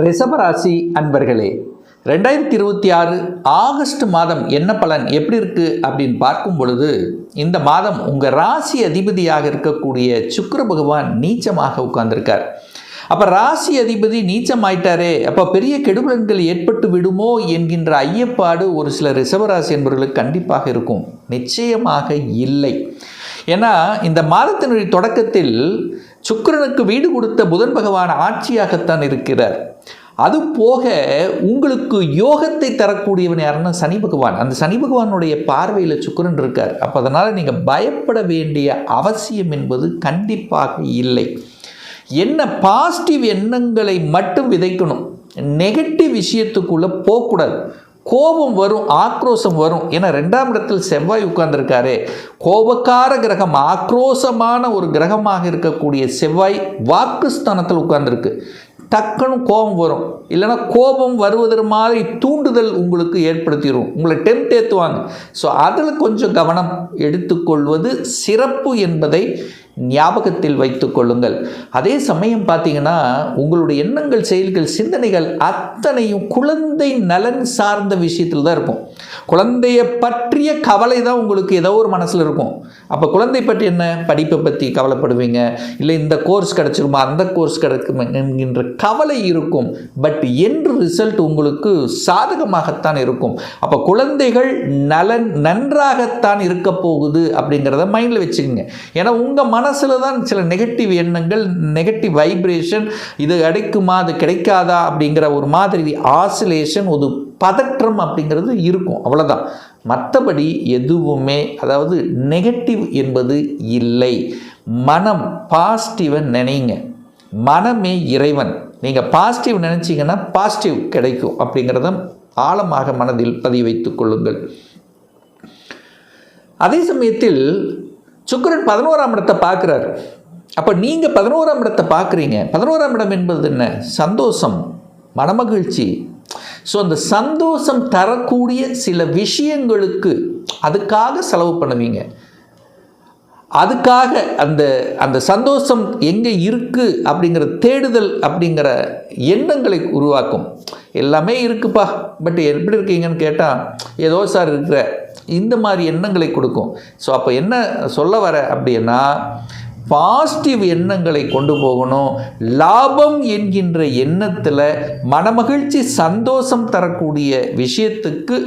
ரிஷபராசி அன்பர்களே, 2026 ஆகஸ்ட் மாதம் என்ன பலன் எப்படி இருக்குது அப்படின்னு பார்க்கும் பொழுது, இந்த மாதம் உங்கள் ராசி அதிபதியாக இருக்கக்கூடிய சுக்கிர பகவான் நீச்சமாக உட்கார்ந்திருக்கார். அப்போ ராசி அதிபதி நீச்சம் ஆயிட்டாரே, அப்போ பெரிய கெடுபலன்கள் ஏற்பட்டு விடுமோ என்கின்ற ஐயப்பாடு ஒரு சில ரிஷபராசி என்பவர்களுக்கு கண்டிப்பாக இருக்கும். நிச்சயமாக இல்லை. ஏன்னா இந்த மாதத்தினுடைய தொடக்கத்தில் சுக்கிரனுக்கு வீடு கொடுத்த புதன் பகவான் ஆட்சியாகத்தான் இருக்கிறார். அது போக உங்களுக்கு யோகத்தை தரக்கூடியவன் யாருன்னா சனி பகவான். அந்த சனி பகவானுடைய பார்வையில் சுக்கிரன் இருக்கார். அப்போ அதனால் நீங்கள் பயப்பட வேண்டிய அவசியம் என்பது கண்டிப்பாக இல்லை. என்ன பாசிட்டிவ் எண்ணங்களை மட்டும் விதைக்கணும். நெகட்டிவ் விஷயத்துக்குள்ளே போகக்கூடாது. கோபம் வரும், ஆக்ரோஷம் வரும். ஏன்னா 2ஆம் இடத்தில் செவ்வாய் உட்கார்ந்துருக்காரு. கோபக்கார கிரகம், ஆக்ரோஷமான ஒரு கிரகமாக இருக்கக்கூடிய செவ்வாய் வாக்குஸ்தானத்தில் உட்கார்ந்துருக்கு. டக்குன்னு கோபம் வரும். இல்லைன்னா கோபம் வருவதற்கு மாதிரி தூண்டுதல் உங்களுக்கு ஏற்படுத்திடும். உங்களை டெம்ட் ஏற்றுவாங்க. ஸோ அதில் கொஞ்சம் கவனம் எடுத்துக்கொள்வது சிறப்பு என்பதை ஞாபகத்தில் வைத்துக் கொள்ளுங்கள். அதே சமயம் பார்த்தீங்கன்னா உங்களுடைய எண்ணங்கள், செயல்கள், சிந்தனைகள் அத்தனையும் குழந்தை நலன் சார்ந்த விஷயத்தில் தான் இருக்கும். குழந்தையை பற்றிய கவலை தான் உங்களுக்கு ஏதோ ஒரு மனசில் இருக்கும். அப்போ குழந்தை பற்றி என்ன, படிப்பை பற்றி கவலைப்படுவீங்க. இல்லை இந்த கோர்ஸ் கிடச்சிருமா, அந்த கோர்ஸ் கிடைக்குமா என்கின்ற கவலை இருக்கும். பட் என்ற ரிசல்ட் உங்களுக்கு சாதகமாகத்தான் இருக்கும். அப்போ குழந்தைகள் நன்றாகத்தான் இருக்க போகுது அப்படிங்கிறத மைண்டில் வச்சுக்கோங்க. ஏன்னா உங்கள் மனசில் தான் சில நெகட்டிவ் எண்ணங்கள், நெகட்டிவ் வைப்ரேஷன், இது கிடைக்குமா அது கிடைக்காதா அப்படிங்கிற ஒரு மாதிரி ஆசிலேஷன், ஒரு பதற்றம் அப்படிங்கிறது இருக்கும். அவ்வளோதான். மற்றபடி எதுவுமே அதாவது நெகட்டிவ் என்பது இல்லை. மனம் பாசிட்டிவை நினைங்க. மனமே இறைவன். நீங்கள் பாசிட்டிவ் நினச்சிங்கன்னா பாசிட்டிவ் கிடைக்கும் அப்படிங்கிறத ஆழமாக மனதில் பதிவு வைத்துக் கொள்ளுங்கள். அதே சமயத்தில் சுக்கிரன் 11ஆம் இடத்தை பார்க்குறார். அப்போ நீங்கள் 11ஆம் இடத்தை பார்க்குறீங்க. 11ஆம் இடம் என்பது என்ன? சந்தோஷம், மனமகிழ்ச்சி. ஸோ அந்த சந்தோஷம் தரக்கூடிய சில விஷயங்களுக்கு அதுக்காக செலவு பண்ணுவீங்க. அதுக்காக அந்த சந்தோஷம் எங்கே இருக்குது அப்படிங்கிற தேடுதல் அப்படிங்கிற எண்ணங்களை உருவாக்கும். எல்லாமே இருக்குப்பா, பட் எப்படி இருக்கீங்கன்னு கேட்டால் ஏதோ சார் இருக்கிற இந்த மாதிரி எண்ணங்களை கொடுக்கும். ஸோ அப்போ என்ன சொல்ல வர அப்படின்னா, பாசிட்டிவ் எண்ணங்களை கொண்டு போகணும். லாபம் என்கின்ற எண்ணத்தில் மனமகிழ்ச்சி, சந்தோஷம் தரக்கூடிய விஷயத்துக்கு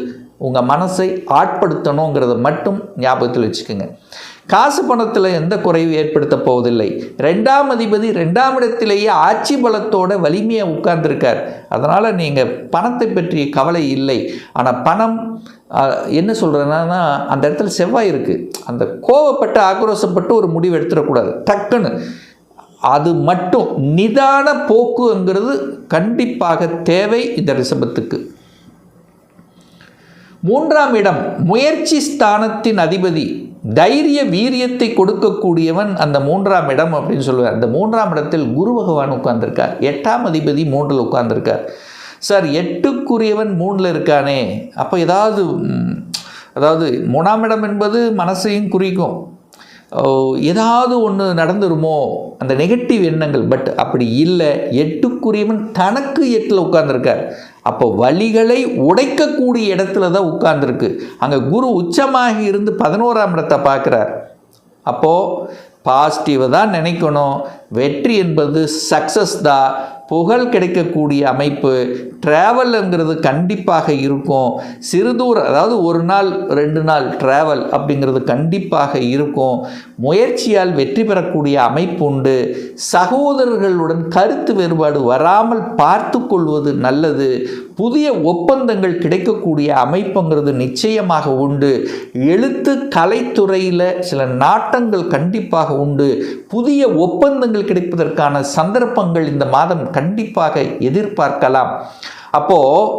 உங்கள் மனசை ஆட்படுத்தணுங்கிறத மட்டும் ஞாபகத்தில் வச்சுக்கோங்க. காசு பணத்தில் எந்த குறைவு ஏற்படுத்த போவதில்லை. 2ஆம் அதிபதி 2ஆம் இடத்திலேயே ஆட்சி பலத்தோட வலிமையாக உட்கார்ந்துருக்கார். அதனால் நீங்கள் பணத்தை பற்றிய கவலை இல்லை. ஆனால் பணம் என்ன சொல்கிறேன்னா, அந்த இடத்துல செவ்வாய் இருக்குது. அந்த கோவப்பட்டு ஆக்ரோஷப்பட்டு ஒரு முடிவு எடுத்துடக்கூடாது. டக்குன்னு அது மட்டும் நிதான போக்குங்கிறது கண்டிப்பாக தேவை இந்த ரிஷபத்துக்கு. 3ஆம் இடம் முயற்சி ஸ்தானத்தின் அதிபதி, தைரிய வீரியத்தை கொடுக்கக்கூடியவன் அந்த 3ஆம் இடம் அப்படின்னு சொல்லுவார். அந்த 3ஆம் இடத்தில் குரு பகவான் உட்கார்ந்துருக்கார். 8ஆம் அதிபதி 3இல் உட்கார்ந்துருக்கார். சார் 8க்குரியவன் 3இல் இருக்கானே, அப்போ அதாவது 3ஆம் இடம் என்பது மனசையும் குறிக்கும். ஏதாவது ஒன்று நடந்துருமோ அந்த நெகட்டிவ் எண்ணங்கள். பட் அப்படி இல்லை. 8க்குரியவன் தனக்கு 8இல் உட்கார்ந்துருக்கார். அப்போ வலிகளை உடைக்கக்கூடிய இடத்துல தான் உட்கார்ந்துருக்கு. அங்கே குரு உச்சமாக இருந்து 11ஆம் இடத்தை பார்க்குறார். அப்போது பாசிட்டிவை தான் நினைக்கணும். வெற்றி என்பது சக்ஸஸ் தான். புகழ் கிடைக்கக்கூடிய அமைப்பு, ட்ராவல்ங்கிறது கண்டிப்பாக இருக்கும். சிறுதூரம், அதாவது 1 நாள் 2 நாள் ட்ராவல் அப்படிங்கிறது கண்டிப்பாக இருக்கும். முயற்சியால் வெற்றி பெறக்கூடிய அமைப்பு உண்டு. சகோதரர்களுடன் கருத்து வேறுபாடு வராமல் பார்த்து கொள்வது நல்லது. புதிய ஒப்பந்தங்கள் கிடைக்கக்கூடிய அமைப்புங்கிறது நிச்சயமாக உண்டு. எழுத்து கலைத்துறையில் சில நாட்டங்கள் கண்டிப்பாக உண்டு. புதிய ஒப்பந்தங்கள் கிடைப்பதற்கான சந்தர்ப்பங்கள் இந்த மாதம் கண்டிப்பாக எதிர்பார்க்கலாம். அப்போது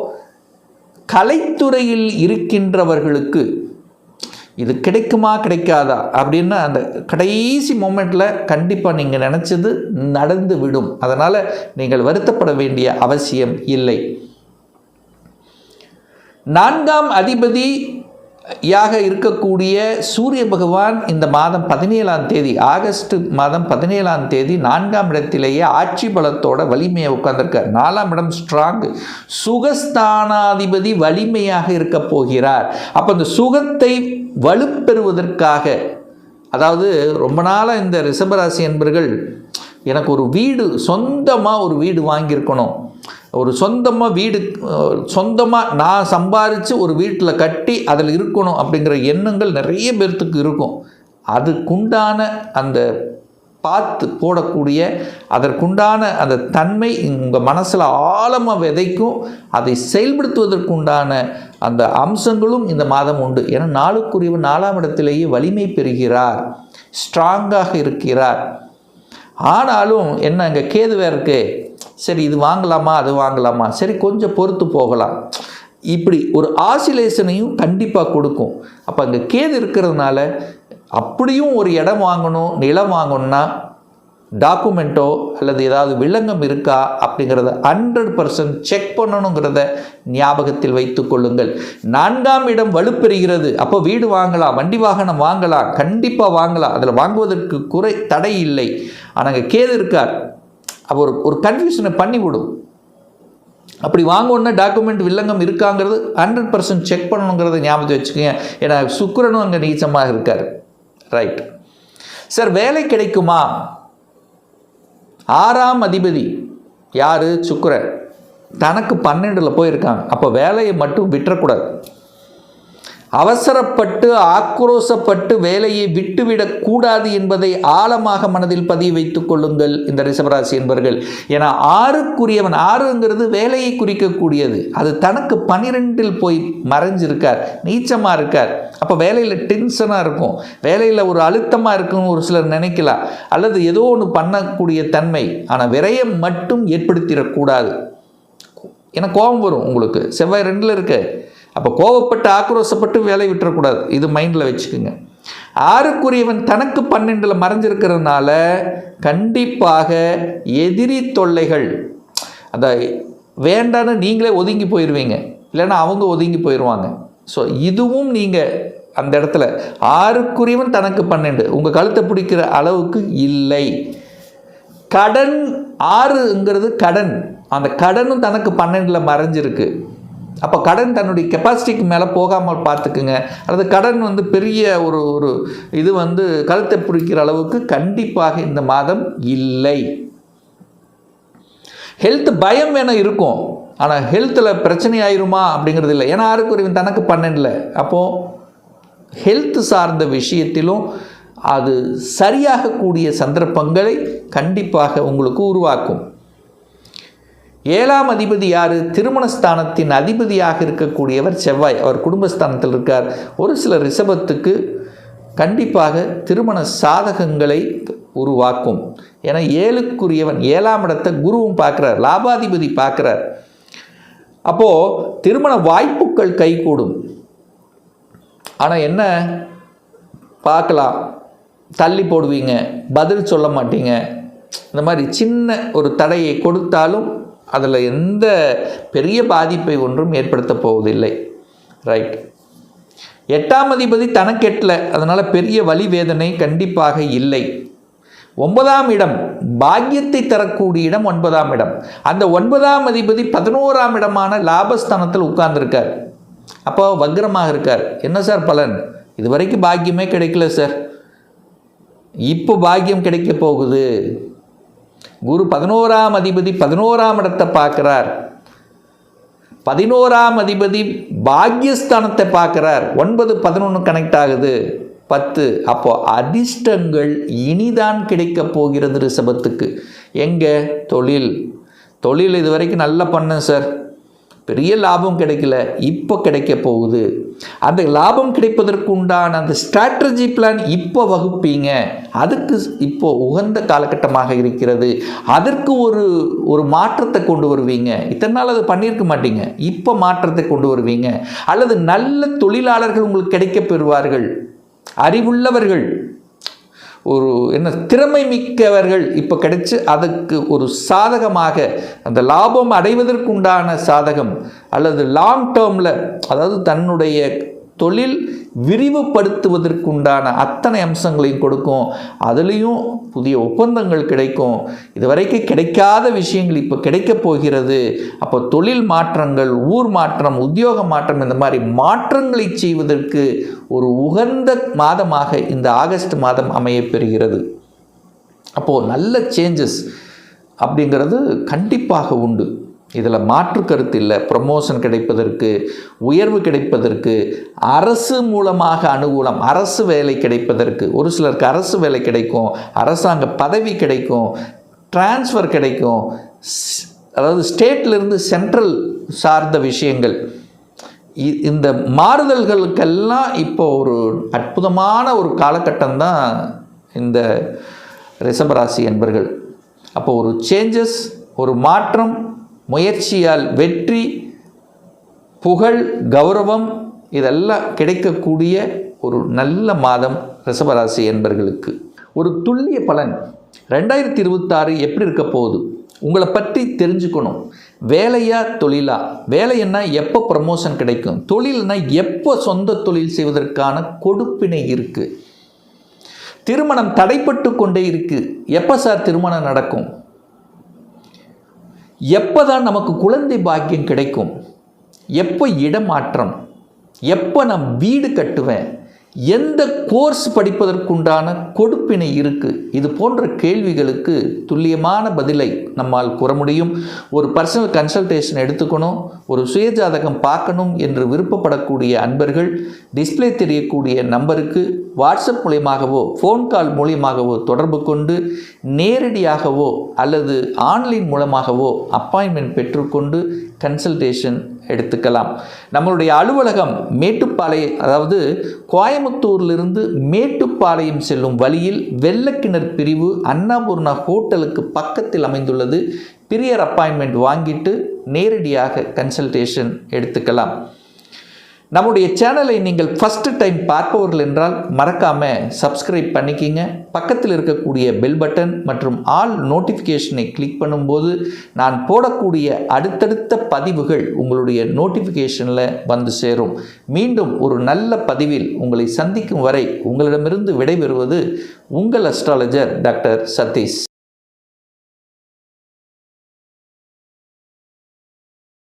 கலைத்துறையில் இருக்கின்றவர்களுக்கு இது கிடைக்குமா கிடைக்காதா அப்படின்னா அந்த கடைசி மொமெண்ட்டில் கண்டிப்பாக நீங்கள் நினச்சது நடந்து விடும். அதனால் நீங்கள் வருத்தப்பட வேண்டிய அவசியம் இல்லை. 4ஆம் அதிபதி இருக்கக்கூடிய சூரிய பகவான் இந்த மாதம் 17ஆம் தேதி, ஆகஸ்ட் மாதம் 17ஆம் தேதி 4ஆம் இடத்திலேயே ஆட்சி பலத்தோட வலிமையை உட்கார்ந்திருக்கார். 4ஆம் இடம் ஸ்ட்ராங், சுகஸ்தானாதிபதி வலிமையாக இருக்க போகிறார். அப்போ இந்த சுகத்தை வலுப்பெறுவதற்காக, அதாவது ரொம்ப நாளாக இந்த ரிஷபராசி என்பர்கள் எனக்கு ஒரு வீடு, சொந்தமாக ஒரு வீடு வாங்கியிருக்கணும், ஒரு சொந்தமாக நான் சம்பாதிச்சு ஒரு வீட்டில் கட்டி அதில் இருக்கணும் அப்படிங்கிற எண்ணங்கள் நிறைய பேர்த்துக்கு இருக்கும். அதுக்குண்டான அந்த பார்த்து போடக்கூடிய அதற்குண்டான அந்த தன்மை உங்கள் மனசில் ஆழமாக விதைக்கும். அதை செயல்படுத்துவதற்குண்டான அந்த அம்சங்களும் இந்த மாதம் உண்டு. ஏன்னா நாளுக்குரியவன் 4ஆம் இடத்திலேயே வலிமை பெறுகிறார், ஸ்ட்ராங்காக இருக்கிறார். ஆனாலும் என்ன, அங்கே கேது வேறு இருக்கு, சரி இது வாங்கலாமா அது வாங்கலாமா, சரி கொஞ்சம் பொறுத்து போகலாம், இப்படி ஒரு ஆசிலேஷனையும் கண்டிப்பாக கொடுக்கும். அப்போ அங்கே கேது இருக்கிறதுனால அப்படியும் ஒரு இடம் வாங்கணும், நிலம் வாங்கணும்னா டாக்குமெண்ட்டோ அல்லது ஏதாவது வில்லங்கம் இருக்கா அப்படிங்கிறத 100% செக் பண்ணணுங்கிறத ஞாபகத்தில் வைத்து கொள்ளுங்கள். 4ஆம் இடம் வலுப்பெறுகிறது. அப்போ வீடு வாங்கலாம், வண்டி வாகனம் வாங்கலாம், கண்டிப்பாக வாங்கலாம், அதில் வாங்குவதற்கு தடை இல்லை. ஆனால் அங்கே கேது இருக்கார், அப்போ ஒரு கன்ஃபியூஷனை பண்ணிவிடும். அப்படி வாங்கணுன்னா டாக்குமெண்ட் வில்லங்கம் இருக்காங்கிறது 100% செக் பண்ணணுங்கிறத ஞாபகத்தை வச்சுக்கோங்க. ஏன்னா சுக்கிரனும் அங்கே நீச்சமாக இருக்கார். ரைட் சார், வேலை கிடைக்குமா? 6ஆம் அதிபதி யார்? சுக்கிரன். தனக்கு 12ல் போயிருக்காங்க. அப்போ வேலையை மட்டும் விட்டுறக்கூடாது. அவசரப்பட்டு ஆக்ரோசப்பட்டு வேலையை விட்டுவிடக்கூடாது என்பதை ஆழமாக மனதில் பதிய வைத்துக் கொள்ளுங்கள் இந்த ரிஷபராசி என்பர்கள். ஏன்னா 6க்குரியவன், 6ங்கிறது வேலையை குறிக்கக்கூடியது. அது தனக்கு 12ல் போய் மறைஞ்சிருக்கார், நீச்சமாக இருக்கார். அப்போ வேலையில் டென்ஷனாக இருக்கும், வேலையில் ஒரு அழுத்தமாக இருக்குன்னு ஒரு சிலர் நினைக்கலாம், அல்லது ஏதோ ஒன்று பண்ணக்கூடிய தன்மை. ஆனால் விரயம் மட்டும் ஏற்படுத்திடக்கூடாது. ஏன்னா கோபம் வரும் உங்களுக்கு, செவ்வாய் 2ல் இருக்கு. அப்போ கோபப்பட்டு ஆக்ரோசப்பட்டு வேலை விட்டுறக்கூடாது, இது மைண்டில் வச்சுக்கோங்க. 6க்குரியவன் தனக்கு 12ல் மறைஞ்சிருக்கிறதுனால கண்டிப்பாக எதிரி தொல்லைகள், அந்த வேண்டான்னு நீங்களே ஒதுங்கி போயிடுவீங்க, இல்லைன்னா அவங்க ஒதுங்கி போயிடுவாங்க. ஸோ இதுவும் நீங்கள் அந்த இடத்துல 6க்குரியவன் தனக்கு 12 உங்கள் கழுத்தை பிடிக்கிற அளவுக்கு இல்லை. கடன், 6ங்கிறது கடன், அந்த கடனும் தனக்கு 12ல் மறைஞ்சிருக்கு. அப்போ கடன் தன்னுடைய கெப்பாசிட்டிக்கு மேலே போகாமல் பார்த்துக்குங்க. அல்லது கடன் பெரிய ஒரு இது கழுத்தை பிடிக்கிற அளவுக்கு கண்டிப்பாக இந்த மாதம் இல்லை. ஹெல்த் பயம் வேணால் இருக்கும், ஆனால் ஹெல்த்தில் பிரச்சனை ஆயிருமா அப்படிங்கிறது இல்லை. ஏன்னா 6க்குரியவன் தனக்கு 12ல். அப்போது ஹெல்த் சார்ந்த விஷயத்திலும் அது சரியாகக்கூடிய சந்தர்ப்பங்களை கண்டிப்பாக உங்களுக்கு உருவாக்கும். 7ஆம் அதிபதி யார்? திருமணஸ்தானத்தின் அதிபதியாக இருக்கக்கூடியவர் செவ்வாய். அவர் குடும்பஸ்தானத்தில் இருக்கார். ஒரு சில ரிஷபத்துக்கு கண்டிப்பாக திருமண சாதகங்களை உருவாக்கும். ஏன்னா 7க்குரியவன் 7ஆம் இடத்தை குருவும் பார்க்குறார், லாபாதிபதி பார்க்குறார். அப்போது திருமண வாய்ப்புகள் கைகூடும். ஆனால் என்ன பார்க்கலாம், தள்ளி போடுவீங்க, பதில் சொல்ல மாட்டீங்க. இந்த மாதிரி சின்ன ஒரு தடையை கொடுத்தாலும் அதில் எந்த பெரிய பாதிப்பை ஒன்றும் ஏற்படுத்த போவதில்லை. ரைட். 8ஆம் அதிபதி தனக்கெட்டில், அதனால் பெரிய வலி வேதனை கண்டிப்பாக இல்லை. 9ஆம் இடம் பாக்கியத்தை தரக்கூடிய இடம் 9ஆம் இடம். அந்த 9ஆம் அதிபதி 11ஆம் இடமான லாபஸ்தானத்தில் உட்கார்ந்துருக்கார். அப்போ வக்ரமாக இருக்கார். என்ன சார் பலன்? இதுவரைக்கும் பாக்கியமே கிடைக்கல சார், இப்போ பாக்கியம் கிடைக்க போகுது. குரு 11ஆம் அதிபதி 11ஆம் இடத்தை பார்க்கிறார். 11ஆம் அதிபதி பாக்யஸ்தானத்தை பார்க்கிறார். 9 11 கனெக்ட் ஆகுது, 10. அப்போ அதிர்ஷ்டங்கள் இனிதான் கிடைக்க போகிறது ரிஷபத்துக்கு. எங்கே? தொழில் இது வரைக்கும் நல்லா பண்ணேன் சார், பெரிய லாபம் கிடைக்கல, இப்போ கிடைக்க போகுது. அந்த லாபம் கிடைப்பதற்கு உண்டான அந்த ஸ்ட்ராட்டஜி பிளான் இப்போ வகுப்பீங்க. அதுக்கு இப்போ உகந்த காலகட்டமாக இருக்கிறது. அதற்கு ஒரு மாற்றத்தை கொண்டு வருவீங்க. இத்தனை நாள் அதை பண்ணியிருக்க மாட்டீங்க, இப்போ மாற்றத்தை கொண்டு வருவீங்க. அல்லது நல்ல தொழிலாளர்கள் உங்களுக்கு கிடைக்க பெறுவார்கள், அறிவுள்ளவர்கள், ஒரு திறமை மிக்கவர்கள் இப்போ கிடைச்சி அதுக்கு ஒரு சாதகமாக அந்த லாபம் அடைவதற்குண்டான சாதகம், அல்லது லாங் டேர்மில், அதாவது தன்னுடைய தொழில் விரிவுபடுத்துவதற்குண்டான அத்தனை அம்சங்களையும் கொடுக்கும். அதுலேயும் புதிய ஒப்பந்தங்கள் கிடைக்கும். இதுவரைக்கும் கிடைக்காத விஷயங்கள் இப்போ கிடைக்கப் போகிறது. அப்போ தொழில் மாற்றங்கள், ஊர் மாற்றம், உத்தியோக மாற்றம், இந்த மாதிரி மாற்றங்களை செய்வதற்கு ஒரு உகந்த மாதமாக இந்த ஆகஸ்ட் மாதம் அமையப்பெறுகிறது. அப்போது நல்ல சேஞ்சஸ் அப்படிங்கிறது கண்டிப்பாக உண்டு. இதில் மாற்று கருத்து இல்லை. ப்ரமோஷன் கிடைப்பதற்கு, உயர்வு கிடைப்பதற்கு, அரசு மூலமாக அனுகூலம், அரசு வேலை கிடைப்பதற்கு, ஒரு சிலருக்கு அரசு வேலை கிடைக்கும், அரசாங்க பதவி கிடைக்கும், டிரான்ஸ்ஃபர் கிடைக்கும், அதாவது ஸ்டேட்லேருந்து சென்ட்ரல் சார்ந்த விஷயங்கள். இந்த மாறுதல்களுக்கெல்லாம் இப்போ ஒரு அற்புதமான ஒரு காலகட்டம் தான் இந்த ரிஷபராசி என்பர்கள். அப்போ ஒரு சேஞ்சஸ், ஒரு மாற்றம், முயற்சியால் வெற்றி, புகழ், கௌரவம் இதெல்லாம் கிடைக்கக்கூடிய ஒரு நல்ல மாதம் ரிஷபராசி என்பர்களுக்கு. ஒரு துல்லிய பலன் 2026 எப்படி இருக்க போகுது, உங்களை பற்றி தெரிஞ்சுக்கணும். வேலையா தொழிலா? வேலைன்னா எப்போ ப்ரமோஷன் கிடைக்கும், தொழில்னா எப்போ சொந்த தொழில் செய்வதற்கான கொடுப்பினை இருக்குது, திருமணம் தடைப்பட்டு கொண்டே இருக்குது, எப்போ சார் திருமணம் நடக்கும், எப்போ தான் நமக்கு குழந்தை பாக்கியம் கிடைக்கும், எப்போ இடமாற்றம், எப்போ நான் வீடு கட்டுவேன், எந்த கோர்ஸ் படிப்பதற்குண்டான கொடுப்பினை இருக்குது, இது போன்ற கேள்விகளுக்கு துல்லியமான பதிலை நம்மால் கூற முடியும். ஒரு பர்சனல் கன்சல்டேஷன் எடுத்துக்கணும், ஒரு சுயஜாதகம் பார்க்கணும் என்று விருப்பப்படக்கூடிய அன்பர்கள் டிஸ்பிளே தெரியக்கூடிய நம்பருக்கு வாட்ஸ்அப் மூலியமாகவோ ஃபோன் கால் மூலியமாகவோ தொடர்பு கொண்டு நேரடியாகவோ அல்லது ஆன்லைன் மூலமாகவோ அப்பாயின்மெண்ட் பெற்றுக்கொண்டு கன்சல்டேஷன் எடுத்துக்கலாம். நம்மளுடைய அலுவலகம் மேட்டுப்பாளையம், அதாவது கோயம்புத்தூரிலிருந்து மேட்டுப்பாளையம் செல்லும் வழியில் வெள்ளக்கிணர் பிரிவு அன்னபூர்ணா ஹோட்டலுக்கு பக்கத்தில் அமைந்துள்ளது. பிரியர் அப்பாயின்மெண்ட் வாங்கிட்டு நேரடியாக கன்சல்டேஷன் எடுத்துக்கலாம். நம்முடைய சேனலை நீங்கள் ஃபஸ்ட்டு டைம் பார்ப்பவர்கள் என்றால் மறக்காமல் சப்ஸ்கிரைப் பண்ணிக்கிங்க. பக்கத்தில் இருக்கக்கூடிய பெல் பட்டன் மற்றும் ஆல் நோட்டிஃபிகேஷனை கிளிக் பண்ணும்போது நான் போடக்கூடிய அடுத்தடுத்த பதிவுகள் உங்களுடைய நோட்டிஃபிகேஷனில் வந்து சேரும். மீண்டும் ஒரு நல்ல பதிவில் உங்களை சந்திக்கும் வரை உங்களிடமிருந்து விடைபெறுவது உங்கள் அஸ்ட்ராலஜர் டாக்டர் சதீஷ்.